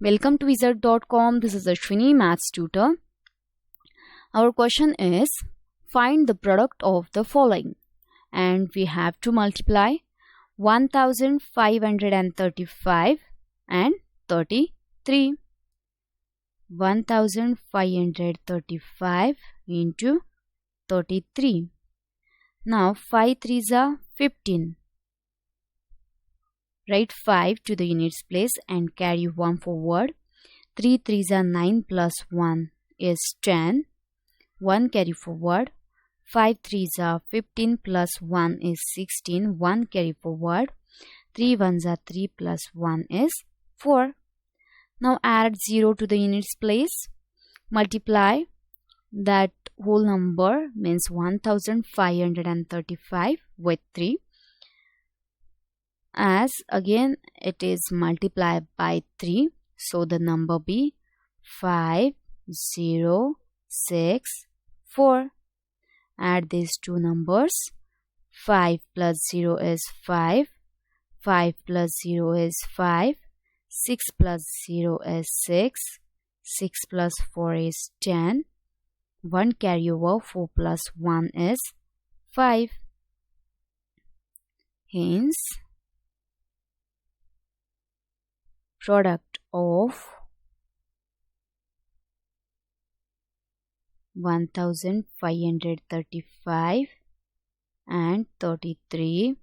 Welcome to Wizard.com. This is Ashwini, Maths tutor. Our question is, find the product of the following. And we have to multiply 1535 and 33. 1535 into 33. Now 5 3s are 15. Write 5 to the units place and carry 1 forward. 3 3s are 9 plus 1 is 10. 1 carry forward. 5 3s are 15 plus 1 is 16. 1 carry forward. 3 1s are 3 plus 1 is 4. Now add 0 to the units place. Multiply that whole number, means 1535 with 3. As again it is multiplied by 3, so the number be 5064. Add these two numbers. 5 plus 0 is 5. 5 plus 0 is 5. 6 plus 0 is 6. 6 plus 4 is 10. 1 carry over. 4 plus 1 is 5. Hence, product of 1535 and 33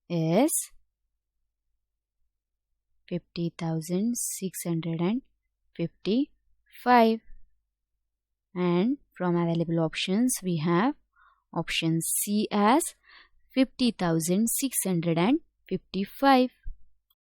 is 50,655. And from available options we have option C as 50,655.